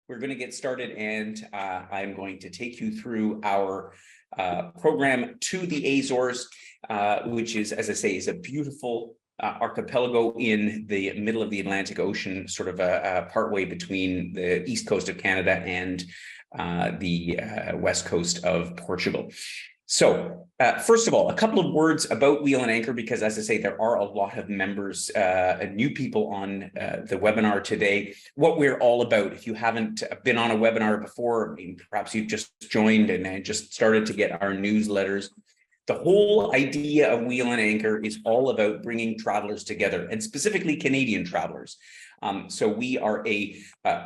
we're going to get started, and I'm going to take you through our program to the Azores, which is, as I say, is a beautiful archipelago in the middle of the Atlantic Ocean, sort of a partway between the east coast of Canada and the west coast of Portugal. So first of all, a couple of words about Wheel and Anchor, because as I say, there are a lot of members, new people on the webinar today. What we're all about, if you haven't been on a webinar before, I mean, perhaps you've just joined and just started to get our newsletters. The whole idea of Wheel and Anchor is all about bringing travelers together, and specifically Canadian travelers. So we are a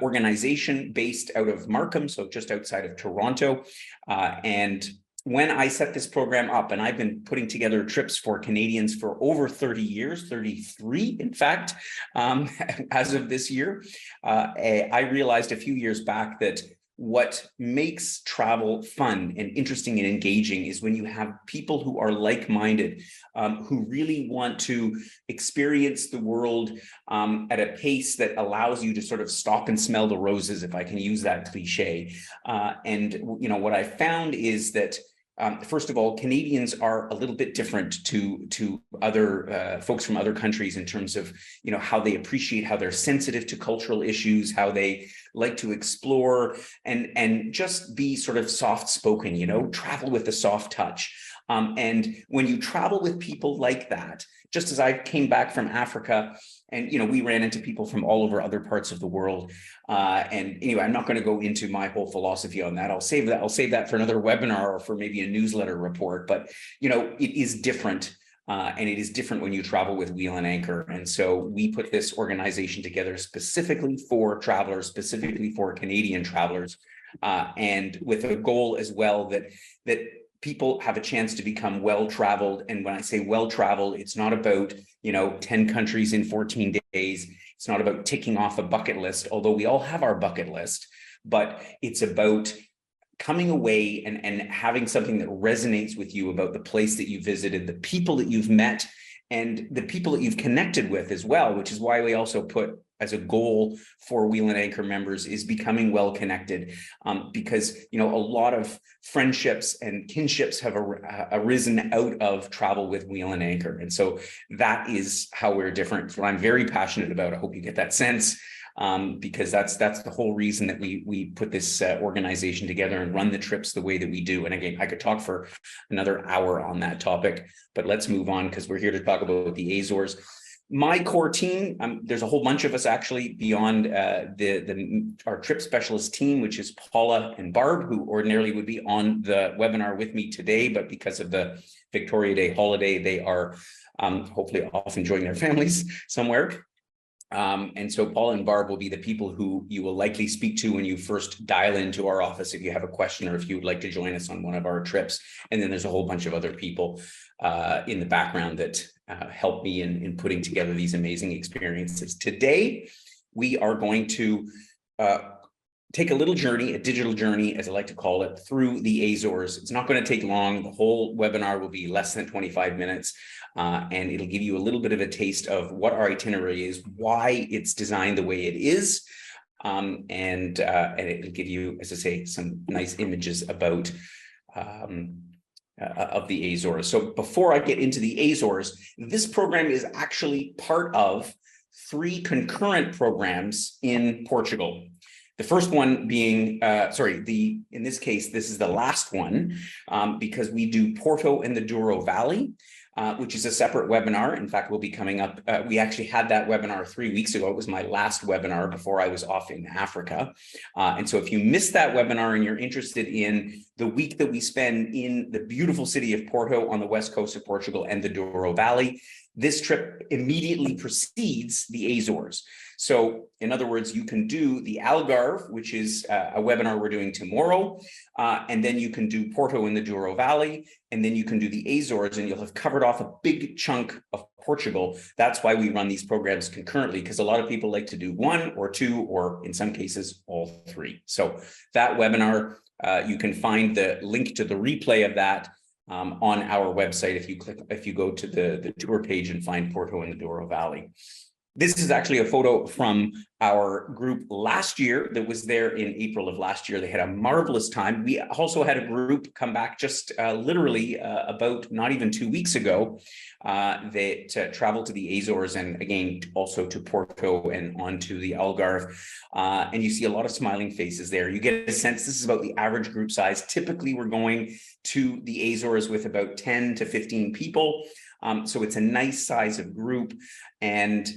organization based out of Markham, so just outside of Toronto, and when I set this program up, and I've been putting together trips for Canadians for over 30 years, 33, in fact, as of this year, I realized a few years back that what makes travel fun and interesting and engaging is when you have people who are like-minded, who really want to experience the world at a pace that allows you to sort of stop and smell the roses, if I can use that cliche. And you know, what I found is that first of all, Canadians are a little bit different to other folks from other countries in terms of, you know, how they appreciate, how they're sensitive to cultural issues, how they like to explore and just be sort of soft-spoken, you know, travel with a soft touch. And when you travel with people like that, just as I came back from Africa, and, you know, we ran into people from all over other parts of the world. And anyway, I'm not going to go into my whole philosophy on that. I'll save that for another webinar or for maybe a newsletter report. But, you know, it is different. And it is different when you travel with Wheel and Anchor. And so we put this organization together specifically for travelers, specifically for Canadian travelers, and with a goal as well that people have a chance to become well-traveled. And when I say well-traveled, it's not about, you know, 10 countries in 14 days. It's not about ticking off a bucket list, although we all have our bucket list, but it's about coming away and having something that resonates with you about the place that you visited, the people that you've met, and the people that you've connected with as well, which is why we also put as a goal for Wheel and Anchor members is becoming well connected, because, you know, a lot of friendships and kinships have arisen out of travel with Wheel and Anchor. And so that is how we're different. So I'm very passionate about. I hope you get that sense, because that's the whole reason that we put this organization together and run the trips the way that we do. And again, I could talk for another hour on that topic, but let's move on because we're here to talk about the Azores. My core team, there's a whole bunch of us actually beyond our trip specialist team, which is Paula and Barb, who ordinarily would be on the webinar with me today, but because of the Victoria Day holiday, they are hopefully off enjoying their families somewhere. And so Paul and Barb will be the people who you will likely speak to when you first dial into our office if you have a question or if you would like to join us on one of our trips. And then there's a whole bunch of other people in the background that help me in putting together these amazing experiences. Today, we are going to take a little journey, a digital journey, as I like to call it, through the Azores. It's not going to take long. The whole webinar will be less than 25 minutes. And it'll give you a little bit of a taste of what our itinerary is, why it's designed the way it is, and it'll give you, as I say, some nice images about of the Azores. So before I get into the Azores, this program is actually part of 3 concurrent programs in Portugal. The first one being, in this case, this is the last one, because we do Porto and the Douro Valley, which is a separate webinar. In fact, will be coming up. We actually had that webinar 3 weeks ago. It was my last webinar before I was off in Africa. And so if you missed that webinar and you're interested in the week that we spend in the beautiful city of Porto on the west coast of Portugal and the Douro Valley, this trip immediately precedes the Azores. So in other words, you can do the Algarve, which is a webinar we're doing tomorrow, and then you can do Porto in the Douro Valley, and then you can do the Azores, and you'll have covered off a big chunk of Portugal. That's why we run these programs concurrently, because a lot of people like to do 1 or 2, or in some cases, all 3. So that webinar, you can find the link to the replay of that on our website if you go to the tour page and find Porto and the Douro Valley. This is actually a photo from our group last year that was there in April of last year. They had a marvelous time. We also had a group come back just literally about not even 2 weeks ago that traveled to the Azores and again also to Porto and onto the Algarve. And you see a lot of smiling faces there. You get a sense this is about the average group size. Typically, we're going to the Azores with about 10 to 15 people. So it's a nice size of group, and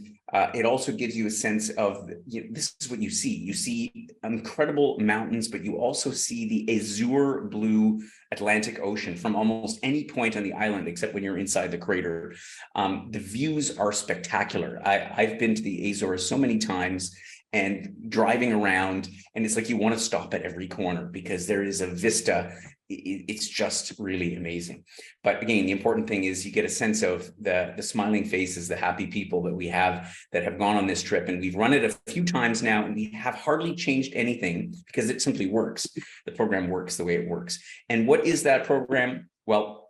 it also gives you a sense of, this is what you see. You see incredible mountains, but you also see the azure blue Atlantic Ocean from almost any point on the island, except when you're inside the crater. The views are spectacular. I've been to the Azores so many times and driving around, and it's like you want to stop at every corner because there is a vista. It's just really amazing. But again, the important thing is you get a sense of the smiling faces, the happy people that we have that have gone on this trip. And we've run it a few times now, and we have hardly changed anything because it simply works. The program works the way it works. And what is that program? Well,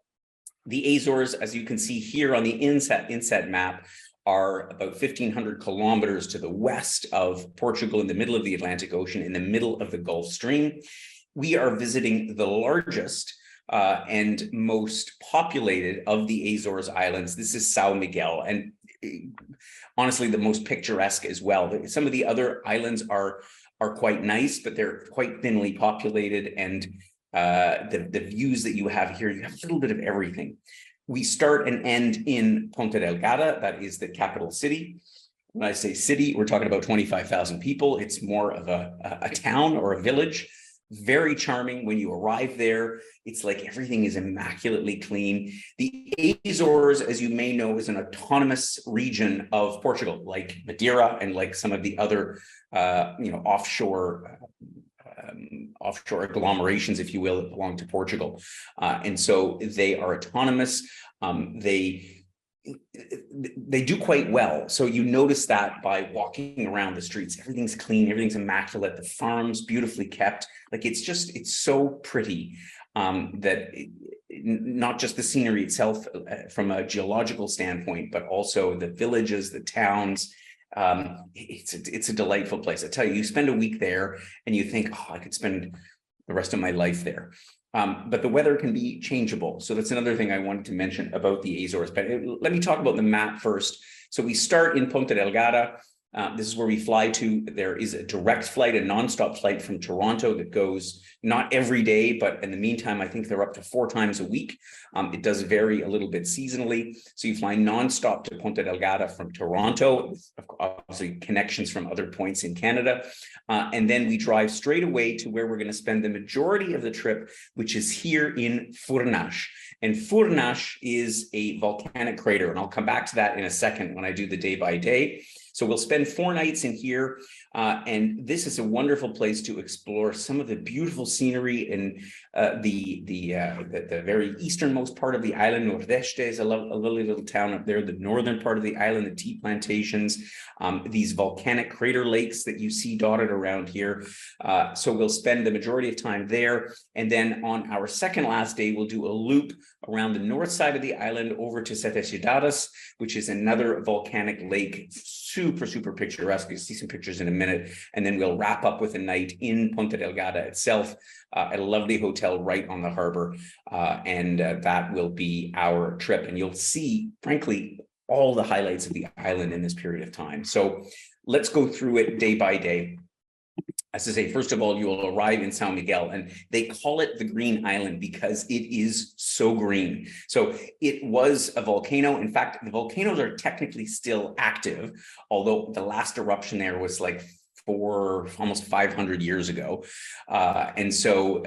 the Azores, as you can see here on the inset map, are about 1,500 kilometers to the west of Portugal, in the middle of the Atlantic Ocean, in the middle of the Gulf Stream. We are visiting the largest and most populated of the Azores Islands. This is São Miguel, and honestly, the most picturesque as well. Some of the other islands are quite nice, but they're quite thinly populated, and the views that you have here, you have a little bit of everything. We start and end in Ponta Delgada, that is the capital city. When I say city, we're talking about 25,000 people. It's more of a town or a village. Very charming when you arrive there. It's like everything is immaculately clean. The Azores, as you may know, is an autonomous region of Portugal, like Madeira and like some of the other, offshore agglomerations, if you will, that belong to Portugal. And so they are autonomous. They do quite well. So you notice that by walking around the streets. Everything's clean, everything's immaculate. The farms beautifully kept. Like it's so pretty that not just the scenery itself from a geological standpoint, but also the villages, the towns. It's a delightful place. I tell you, you spend a week there and you think, oh, I could spend the rest of my life there. But the weather can be changeable. So that's another thing I wanted to mention about the Azores. But let me talk about the map first. So we start in Ponta Delgada. This is where we fly to. There is a direct flight, a nonstop flight from Toronto that goes not every day, but in the meantime, I think they're up to 4 times a week. It does vary a little bit seasonally. So you fly nonstop to Ponta Delgada from Toronto, with obviously connections from other points in Canada. And then we drive straight away to where we're going to spend the majority of the trip, which is here in Furnas. And Furnas is a volcanic crater. And I'll come back to that in a second when I do the day by day. So we'll spend 4 nights in here, and this is a wonderful place to explore some of the beautiful scenery in the very easternmost part of the island. Nordeste is a lovely little town up there. The northern part of the island, the tea plantations, these volcanic crater lakes that you see dotted around here. So we'll spend the majority of time there, and then on our second last day, we'll do a loop around the north side of the island over to Sete Cidades, which is another volcanic lake. Super picturesque. You'll see some pictures in a minute. And then we'll wrap up with a night in Ponta Delgada itself at a lovely hotel right on the harbor. And that will be our trip. And you'll see, frankly, all the highlights of the island in this period of time. So let's go through it day by day. As I say, first of all, you will arrive in São Miguel, and they call it the Green Island because it is so green. So it was a volcano. In fact, the volcanoes are technically still active, although the last eruption there was like almost 500 years ago. And so,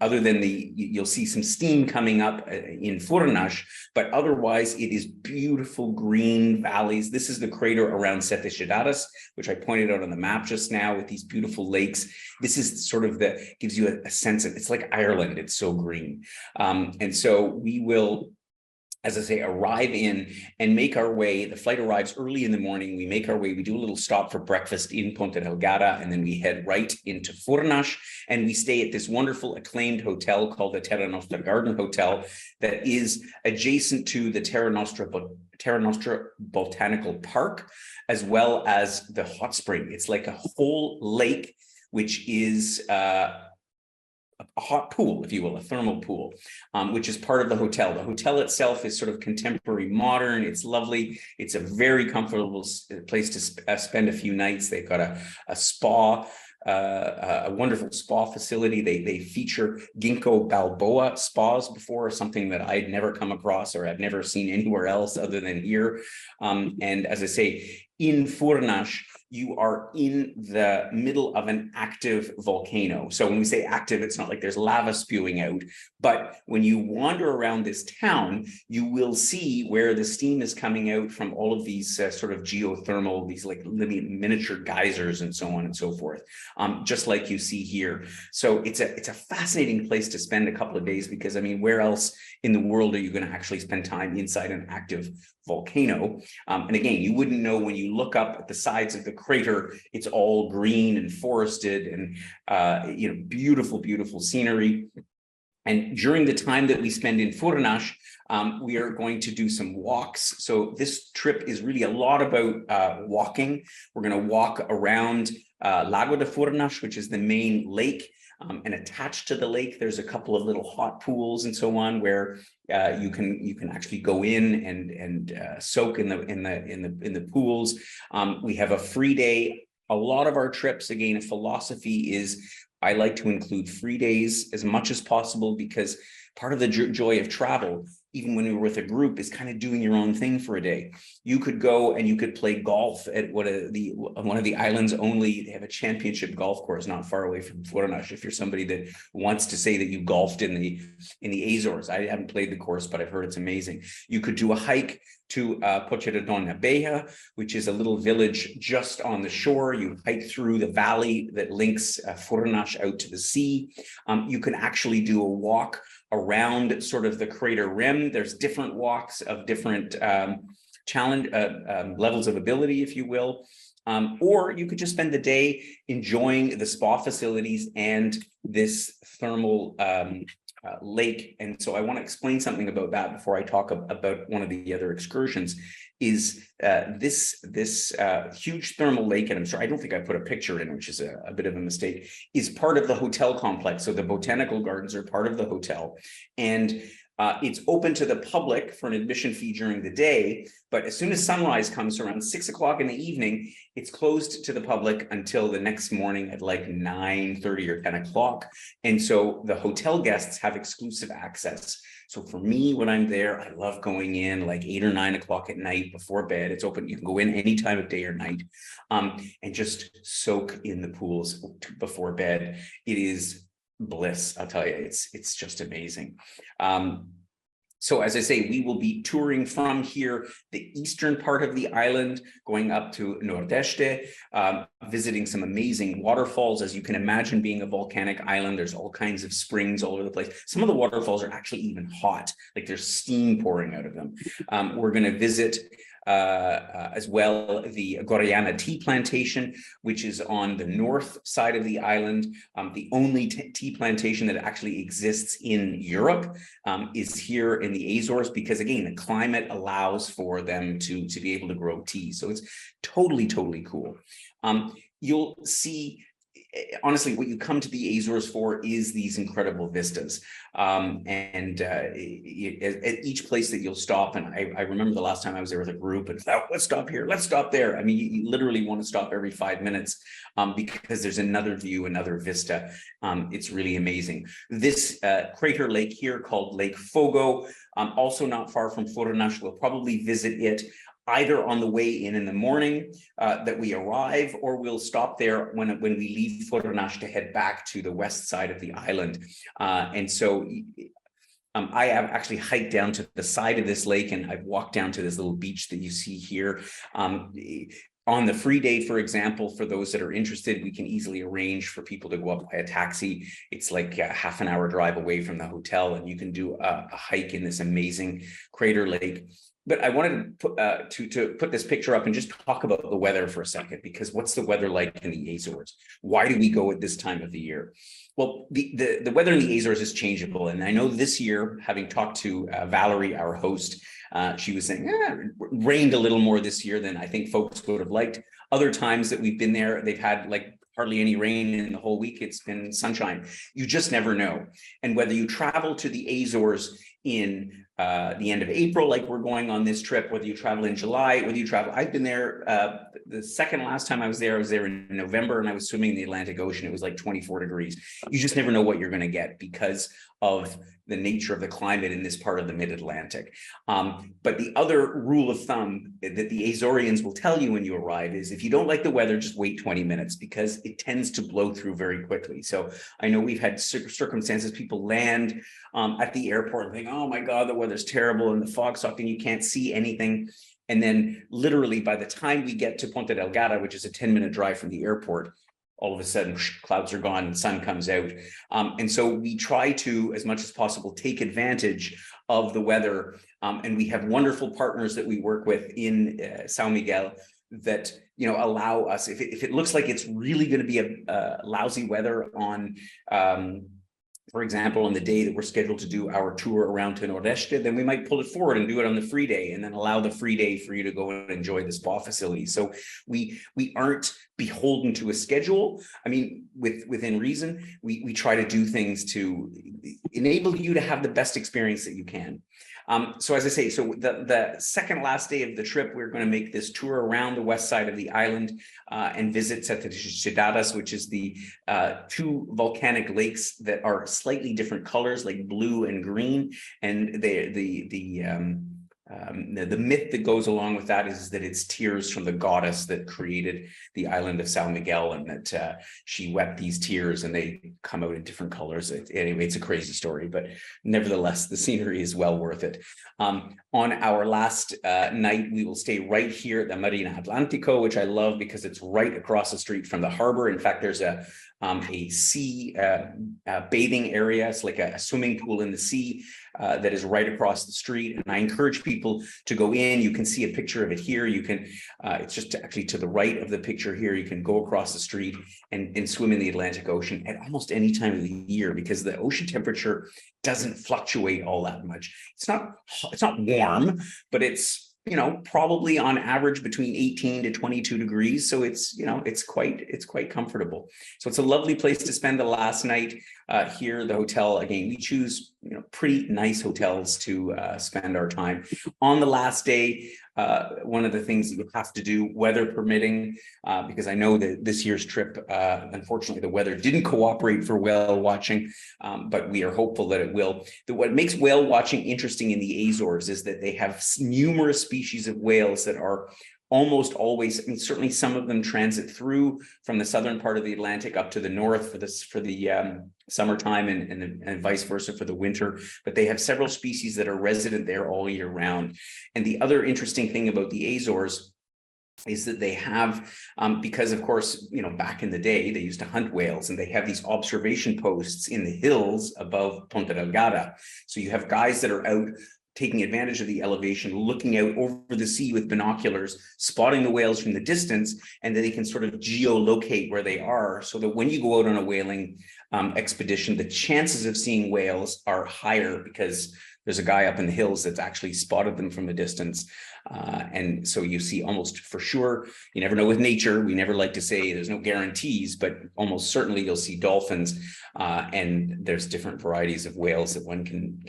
other than you'll see some steam coming up in Furnas, but otherwise it is beautiful green valleys. This is the crater around Sete Cidades, which I pointed out on the map just now with these beautiful lakes. This is sort of gives you a sense of, it's like Ireland. It's so green. And so we will as I say, arrive in and make our way. The flight arrives early in the morning. We make our way. We do a little stop for breakfast in Ponte Delgada, and then we head right into Furnas, and we stay at this wonderful acclaimed hotel called the Terra Nostra Garden Hotel that is adjacent to the Terra Nostra Botanical Park, as well as the hot spring. It's like a whole lake, which is a hot pool, if you will, a thermal pool, which is part of the hotel. The hotel itself is sort of contemporary modern. It's lovely. It's a very comfortable place to spend a few nights. They've got a spa, a wonderful spa facility. They feature ginkgo biloba spas before, something that I'd never come across or I've never seen anywhere else other than here. And as I say, in Furnas, you are in the middle of an active volcano. So when we say active, it's not like there's lava spewing out, but when you wander around this town, you will see where the steam is coming out from all of these sort of geothermal, these like miniature geysers and so on and so forth, just like you see here. So it's a fascinating place to spend a couple of days, because I mean, where else in the world are you going to actually spend time inside an active volcano? And again, you wouldn't know when you look up at the sides of the crater, it's all green and forested and beautiful, beautiful scenery. And during the time that we spend in Furnas, we are going to do some walks. So this trip is really a lot about walking. We're going to walk around Lago de Furnas, which is the main lake. And attached to the lake, there's a couple of little hot pools and so on, where you can actually go in and soak in the pools. We have a free day. A lot of our trips, again, a philosophy is I like to include free days as much as possible, because part of the joy of travel, even when we're with a group, is kind of doing your own thing for a day. You could go and you could play golf at one of the islands only. They have a championship golf course not far away from Furnas. If you're somebody that wants to say that you golfed in the Azores, I haven't played the course, but I've heard it's amazing. You could do a hike to Pocheradona Beja, which is a little village just on the shore. You hike through the valley that links Furnas out to the sea. You can actually do a walk around sort of the crater rim. There's different walks of different levels of ability, if you will. Or you could just spend the day enjoying the spa facilities and this thermal lake. And so I want to explain something about that before I talk about one of the other excursions. Is this huge thermal lake, and I'm sorry, I don't think I put a picture in, which is a bit of a mistake, is part of the hotel complex. So the botanical gardens are part of the hotel, and it's open to the public for an admission fee during the day, but as soon as sunrise comes around 6 o'clock in the evening, it's closed to the public until the next morning at like 9:30 or 10 o'clock. And so the hotel guests have exclusive access. So for me, when I'm there, I love going in like 8 or 9 o'clock at night before bed. It's open. You can go in any time of day or night, and just soak in the pools before bed. It is bliss, I'll tell you. It's just amazing. So as I say, we will be touring from here, the eastern part of the island, going up to Nordeste, visiting some amazing waterfalls. As you can imagine, being a volcanic island, there's all kinds of springs all over the place. Some of the waterfalls are actually even hot, like there's steam pouring out of them. We're going to visit as well the Guarana tea plantation, which is on the north side of the island. The only tea plantation that actually exists in Europe is here in the Azores, because again, the climate allows for them to be able to grow tea. So it's totally, totally cool. You'll see, honestly, what you come to the Azores for is these incredible vistas. At each place that you'll stop, and I remember the last time I was there with a group, and thought, let's stop here, let's stop there. I mean, you literally want to stop every 5 minutes because there's another view, another vista. It's really amazing. This crater lake here called Lake Fogo, also not far from Furnas. We'll probably visit it either on the way in the morning that we arrive, or we'll stop there when we leave Furnas to head back to the west side of the island. And so I have actually hiked down to the side of this lake, and I've walked down to this little beach that you see here. On the free day, for example, for those that are interested, we can easily arrange for people to go up by a taxi. It's like a half an hour drive away from the hotel, and you can do a hike in this amazing crater lake. But I wanted to put this picture up and just talk about the weather for a second, because what's the weather like in the Azores? Why do we go at this time of the year? Well, the weather in the Azores is changeable. And I know this year, having talked to Valerie, our host, she was saying, it rained a little more this year than I think folks would have liked. Other times that we've been there, they've had like hardly any rain in the whole week. It's been sunshine. You just never know. And whether you travel to the Azores in the end of April, like we're going on this trip, whether you travel in July, whether you travel, I've been there, the second last time I was there in November, and I was swimming in the Atlantic Ocean. It was like 24 degrees. You just never know what you're going to get because of the nature of the climate in this part of the mid-Atlantic. But the other rule of thumb that the Azorians will tell you when you arrive is if you don't like the weather, just wait 20 minutes because it tends to blow through very quickly. So I know we've had circumstances, people land at the airport and think, oh my God, the weather's terrible and the fog's sucking, you can't see anything. And then literally by the time we get to Ponta Delgada, which is a 10-minute drive from the airport, all of a sudden clouds are gone and sun comes out. And so we try to, as much as possible, take advantage of the weather. And we have wonderful partners that we work with in São Miguel that, allow us, if it looks like it's really going to be a lousy weather on, for example, on the day that we're scheduled to do our tour around to Nordeste, then we might pull it forward and do it on the free day and then allow the free day for you to go and enjoy the spa facility. So we aren't beholden to a schedule. I mean, within reason, we try to do things to enable you to have the best experience that you can. So as I say, so the second last day of the trip, we're going to make this tour around the west side of the island and visit Sete Cidades, which is the two volcanic lakes that are slightly different colors, like blue and green. And the myth that goes along with that is that it's tears from the goddess that created the island of São Miguel, and that she wept these tears and they come out in different colors. Anyway, it's a crazy story, but nevertheless, the scenery is well worth it. On our last night, we will stay right here at the Marina Atlántico, which I love because it's right across the street from the harbor. In fact, there's a sea bathing area. It's like a swimming pool in the sea that is right across the street. And I encourage people to go in. You can see a picture of it here. You can, it's just actually to the right of the picture here. You can go across the street and swim in the Atlantic Ocean at almost any time of the year because the ocean temperature doesn't fluctuate all that much. It's not warm, but it's, probably on average between 18 to 22 degrees. So it's, it's quite comfortable. So it's a lovely place to spend the last night here. The hotel, again, we choose, pretty nice hotels to spend our time. On the last day, one of the things that you have to do, weather permitting, because I know that this year's trip, unfortunately, the weather didn't cooperate for whale watching, but we are hopeful that it will. What makes whale watching interesting in the Azores is that they have numerous species of whales that are almost always, certainly some of them transit through from the southern part of the Atlantic up to the north for the summertime and vice versa for the winter. But they have several species that are resident there all year round. And the other interesting thing about the Azores is that they have, because of course, back in the day, they used to hunt whales, and they have these observation posts in the hills above Ponta Delgada. So you have guys that are out taking advantage of the elevation, looking out over the sea with binoculars, spotting the whales from the distance, and then they can sort of geolocate where they are so that when you go out on a whaling expedition, the chances of seeing whales are higher because there's a guy up in the hills that's actually spotted them from a distance. And so you see almost for sure, you never know with nature, we never like to say there's no guarantees, but almost certainly you'll see dolphins, and there's different varieties of whales that one can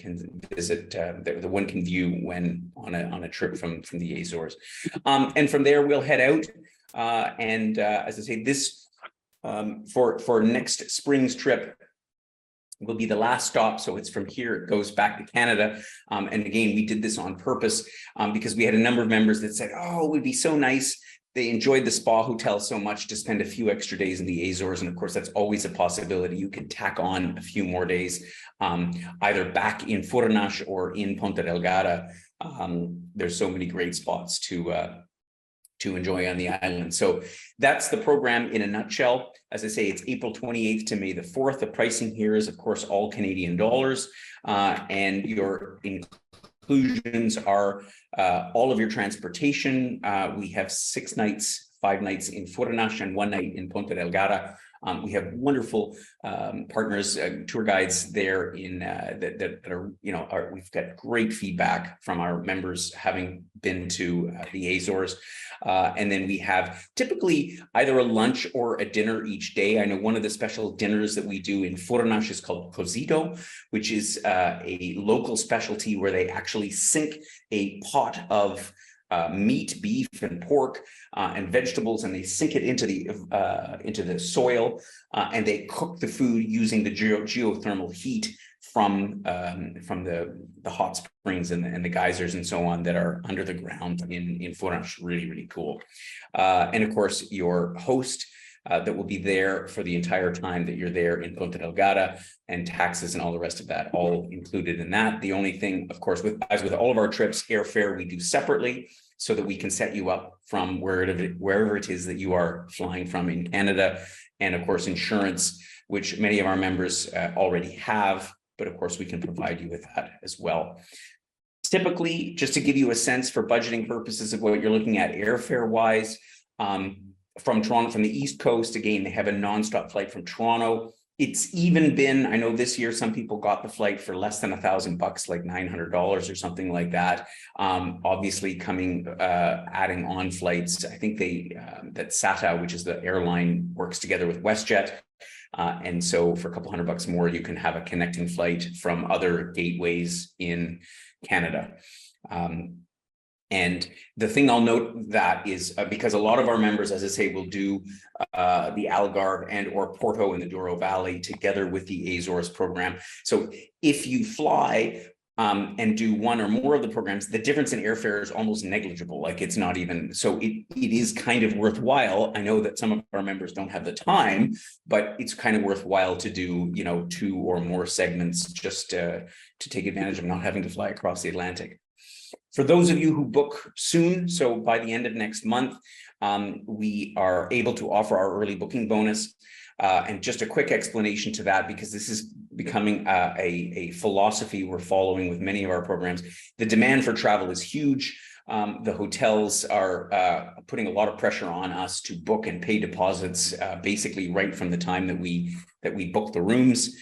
visit, that one can view when on a trip from the Azores. And from there we'll head out, and as I say, this for next spring's trip will be the last stop. So it's from here, it goes back to Canada. And again, we did this on purpose because we had a number of members that said, oh, it would be so nice. They enjoyed the spa hotel so much to spend a few extra days in the Azores. And of course, that's always a possibility. You can tack on a few more days, either back in Furnas or in Ponta Delgada. There's so many great spots to to enjoy on the island. So that's the program in a nutshell. As I say, it's April 28th to May the 4th. The pricing here is, of course, all Canadian dollars, and your inclusions are all of your transportation. We have 6 nights, 5 nights in Furnas and 1 night in Ponta Delgada. We have wonderful partners, tour guides there in that are, we've got great feedback from our members having been to the Azores. And then we have typically either a lunch or a dinner each day. I know one of the special dinners that we do in Furnas is called cozido, which is a local specialty where they actually sink a pot of meat, beef, and pork and vegetables, and they sink it into the soil, and they cook the food using the geothermal heat from the hot springs and the geysers and so on that are under the ground in Furnas. Really, really cool. And of course, your host that will be there for the entire time that you're there in Ponta Delgada, and taxes and all the rest of that, all included in that. The only thing, of course, as with all of our trips, airfare we do separately so that we can set you up from wherever it is that you are flying from in Canada. And of course, insurance, which many of our members already have, but of course we can provide you with that as well. Typically, just to give you a sense for budgeting purposes of what you're looking at airfare wise, from Toronto, from the East Coast, again, they have a nonstop flight from Toronto. It's even been, I know this year, some people got the flight for less than $1,000, like $900 or something like that. Obviously adding on flights. I think that SATA, which is the airline, works together with WestJet. And so for a couple $100 more, you can have a connecting flight from other gateways in Canada. And the thing I'll note that is because a lot of our members, as I say, will do the Algarve and or Porto in the Douro Valley together with the Azores program. So if you fly and do one or more of the programs, the difference in airfare is almost negligible. Like it's not even, so it is kind of worthwhile. I know that some of our members don't have the time, but it's kind of worthwhile to do, 2 or more segments just to take advantage of not having to fly across the Atlantic. For those of you who book soon, so by the end of next month, we are able to offer our early booking bonus. And just a quick explanation to that, because this is becoming a philosophy we're following with many of our programs. The demand for travel is huge. The hotels are putting a lot of pressure on us to book and pay deposits basically right from the time that we book the rooms.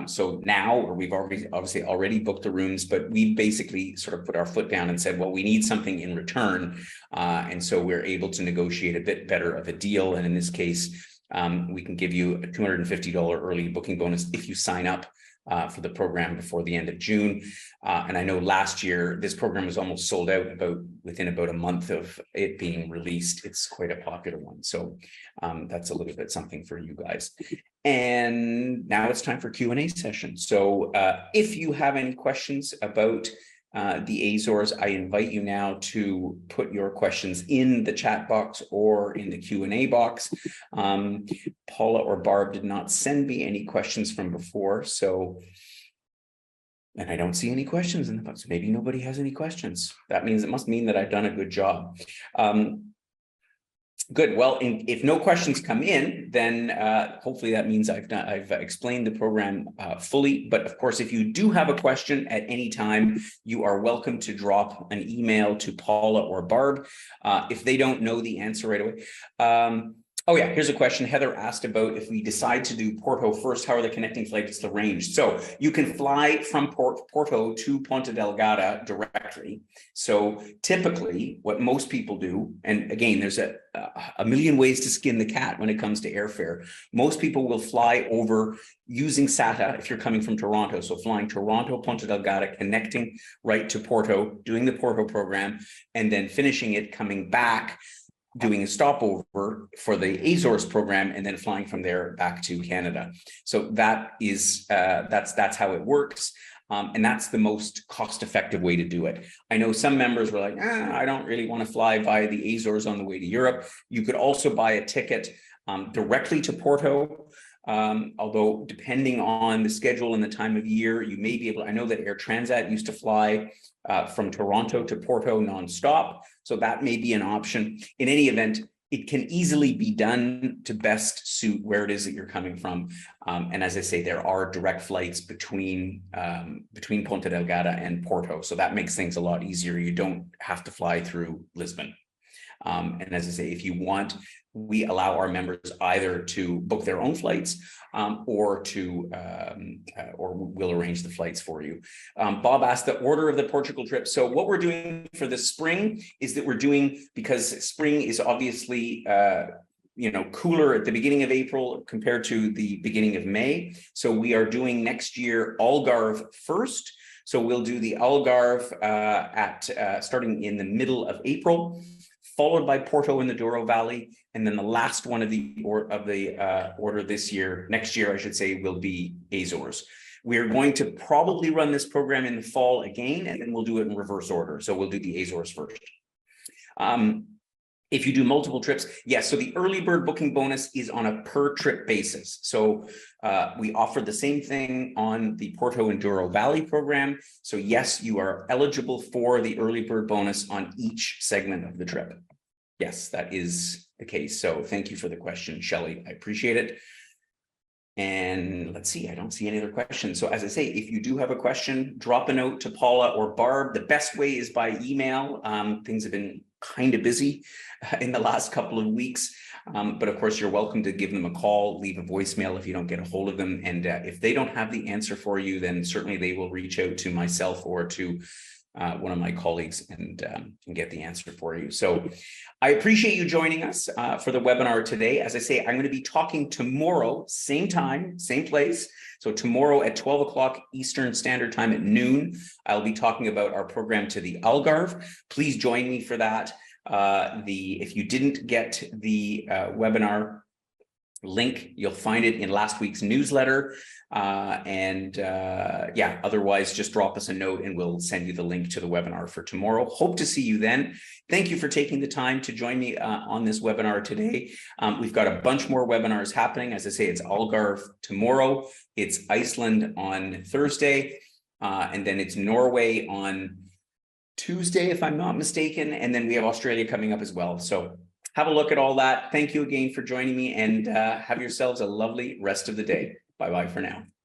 So now, or we've obviously already booked the rooms, but we basically sort of put our foot down and said, well, we need something in return. And so we're able to negotiate a bit better of a deal. And in this case, we can give you a $250 early booking bonus if you sign up for the program before the end of June. And I know last year, this program was almost sold out within about a month of it being released. It's quite a popular one. So that's a little bit something for you guys. And now it's time for Q&A session. So if you have any questions about the Azores, I invite you now to put your questions in the chat box or in the Q&A box. Paula or Barb did not send me any questions from before, and I don't see any questions in the box. Maybe nobody has any questions. It must mean that I've done a good job. Good. Well, if no questions come in, then hopefully that means I've explained the program fully. But of course, if you do have a question at any time, you are welcome to drop an email to Paula or Barb if they don't know the answer right away. Oh yeah, here's a question. Heather asked about if we decide to do Porto first, how are the connecting flights arranged? So you can fly from Porto to Ponta Delgada directly. So typically what most people do, and again, there's a million ways to skin the cat when it comes to airfare. Most people will fly over using SATA if you're coming from Toronto. So flying Toronto, Ponta Delgada, connecting right to Porto, doing the Porto program, and then finishing it, coming back, doing a stopover for the Azores program, and then flying from there back to Canada. So that is that's how it works. And that's the most cost-effective way to do it. I know some members were like, I don't really want to fly via the Azores on the way to Europe. You could also buy a ticket directly to Porto Although depending on the schedule and the time of year, you may be able, I know that Air Transat used to fly from Toronto to Porto nonstop. So that may be an option. In any event, it can easily be done to best suit where it is that you're coming from. And as I say, there are direct flights between Ponta Delgada and Porto. So that makes things a lot easier. You don't have to fly through Lisbon. And as I say, if you want, we allow our members either to book their own flights or we'll arrange the flights for you. Bob asked the order of the Portugal trip. So what we're doing for the spring is that we're doing, because spring is obviously cooler at the beginning of April compared to the beginning of May. So we are doing next year Algarve first. So we'll do the Algarve starting in the middle of April, followed by Porto in the Douro Valley, and then the last one of the order next year, I should say, will be Azores. We're going to probably run this program in the fall again, and then we'll do it in reverse order. So we'll do the Azores first. If you do multiple trips, yes, so the early bird booking bonus is on a per trip basis. So we offer the same thing on the Porto and Douro Valley program. So yes, you are eligible for the early bird bonus on each segment of the trip. Yes, that is the case. So thank you for the question, Shelley. I appreciate it. And let's see, I don't see any other questions. So as I say, if you do have a question, drop a note to Paula or Barb. The best way is by email. Things have been kind of busy in the last couple of weeks. But of course, you're welcome to give them a call, leave a voicemail if you don't get a hold of them. And if they don't have the answer for you, then certainly they will reach out to myself or to one of my colleagues and get the answer for you. So I appreciate you joining us for the webinar today. As I say, I'm going to be talking tomorrow, same time, same place. So tomorrow at 12 o'clock Eastern Standard Time at noon, I'll be talking about our program to the Algarve. Please join me for that. If you didn't get the webinar link, you'll find it in last week's newsletter. Otherwise just drop us a note and we'll send you the link to the webinar for tomorrow. Hope to see you then. Thank you for taking the time to join me on this webinar today. We've got a bunch more webinars happening. As I say, it's Algarve tomorrow, it's Iceland on Thursday, and then it's Norway on Tuesday, if I'm not mistaken. And then we have Australia coming up as well. So have a look at all that. Thank you again for joining me, and have yourselves a lovely rest of the day. Bye-bye for now.